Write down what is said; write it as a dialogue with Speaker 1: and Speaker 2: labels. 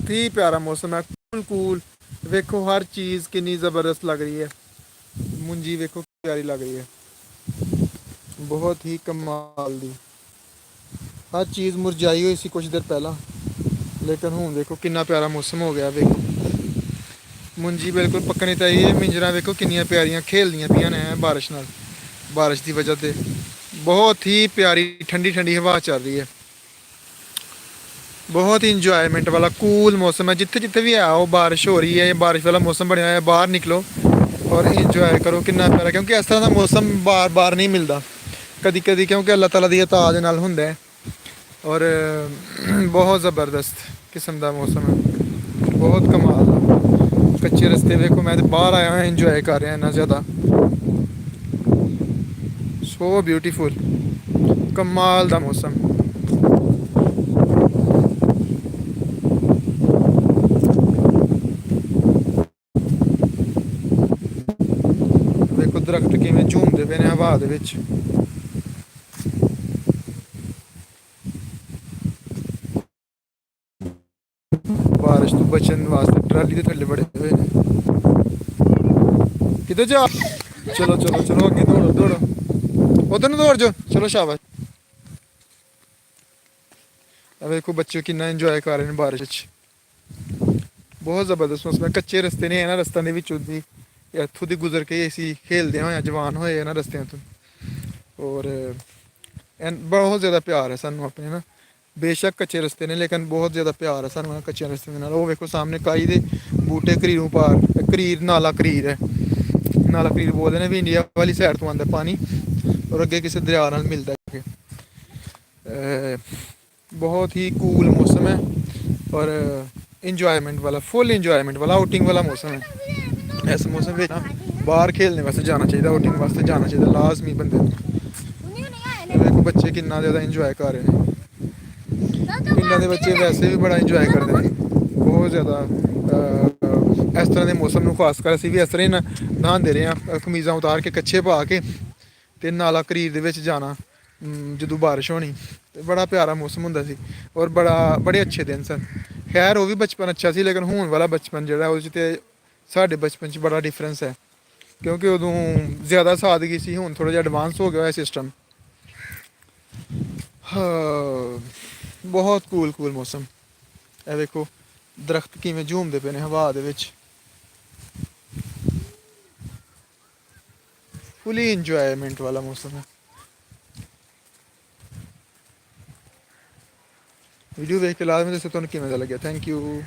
Speaker 1: बहुत ही प्यारा मौसम है, कूल कूल। वेखो हर चीज़ कितनी ज़बरदस्त लग रही है। मुंजी वेखो प्यारी लग रही है, बहुत ही कमाल दी। हर चीज़ मुरझाई हुई सी कुछ देर पहला, लेकिन हूँ देखो कितना प्यारा मौसम हो गया। वेखो मुंजी बिल्कुल पकनी चाहिए। मिंजरा वेखो कितनी प्यारियां खेलदियां पियां ने बारिश नाल, बारिश की वजह से बहुत ही प्यारी ठंडी ठंडी हवा चल रही है। बहुत ही इंजॉयमेंट वाला कूल मौसम है। जिथे जिथे भी आओ बारिश हो रही है, बारिश वाला मौसम बनया है, बाहर निकलो और इंजॉय करो कितना प्यारा। क्योंकि इस तरह का मौसम बार बार नहीं मिलता कदी कदी, क्योंकि अल्लाह ताला दी अता दे नाल हुंदा है। और बहुत ज़बरदस्त किस्म का मौसम है, बहुत कमाल का। कच्चे रस्ते देखो, मैं तो बाहर आया हूँ इंजॉय कर रहा इन्ना ज़्यादा। सो ब्यूटीफुल, कमाल का मौसम। देखो दरख्त किवें झूमदे पे ने हवा दे विच। बारिश तो बचन वास्ते ट्राली के थल्ले बड़े हुए ने। किधर जा, चलो चलो चलो अगे दौड़ो दौड़ो, उधर न दौड़ जाओ, चलो शाबाश। देखो बच्चे कितना इंजॉय कर रहे हैं बारिश विच। बहुत ज़बरदस्त मौसम है। कच्चे रस्ते ने इन्होंने रस्तों के विचों दी इत्थों दी गुजर के असी खेलते होए जवान होए इन्होंने रस्तियों तो। और बहुत ज़्यादा प्यार है सानू अपने ना। बेशक कच्चे रस्ते ने, लेकिन बहुत ज़्यादा प्यार है सानू कच्चे रस्ते नाल। वो वेखो सामने काई दे बूटे करीरों पार, करीर नाला करीर है, नाला करीर बोलते हैं भी। इंडिया वाली साइड तो आंदा पानी और अगे किसी दरिया नाल मिलता है। बहुत ही कूल मौसम है और इंजॉयमेंट वाला, फुल इंजॉयमेंट वाला, आउटिंग वाला मौसम है। इस मौसम में बाहर खेलने वास्ते जाना चाहिए, आउटिंग वास्ते जाना चाहिए लाजमी बंदे। देखो बच्चे कितना ज़्यादा इंजॉय कर रहे हैं। पिंडा के बच्चे वैसे भी बड़ा इंजॉय करते हैं, बहुत ज़्यादा। इस तरह के मौसम में खास कर असीं भी इस तरह ही नहांदे रहे हैं, कमीज़ां उतार के कच्छे पा के ते नाला करीर दे विच जाना जदों बारिश होनी। तो बड़ा प्यारा मौसम हुंदा सी और बड़े अच्छे दिन सन। खैर वो भी बचपन अच्छा सी, लेकिन हुण वाला बचपन जिहड़ा उहदे च ते साडे बचपन च बड़ा डिफरेंस है। क्योंकि उदों ज़्यादा सादगी सी, हुण थोड़ा जिहा एडवांस हो गया है सिस्टम। हाँ, बहुत कूल कूल मौसम। ਇਹ ਵੇਖੋ ਦਰਖਤ ਕਿਵੇਂ ਝੂਮਦੇ ਪਏ ਨੇ ਹਵਾ ਦੇ ਵਿੱਚ। ਫੁੱਲੀ ਇੰਜੋਇਮੈਂਟ ਵਾਲਾ ਮੌਸਮ ਹੈ। ਵੀਡੀਓ ਵੇਖ ਕੇ ਲਾਜ਼ਮੀ ਦੱਸੋ ਤੁਹਾਨੂੰ ਕਿਵੇਂ ਦਾ ਲੱਗਿਆ। Thank you.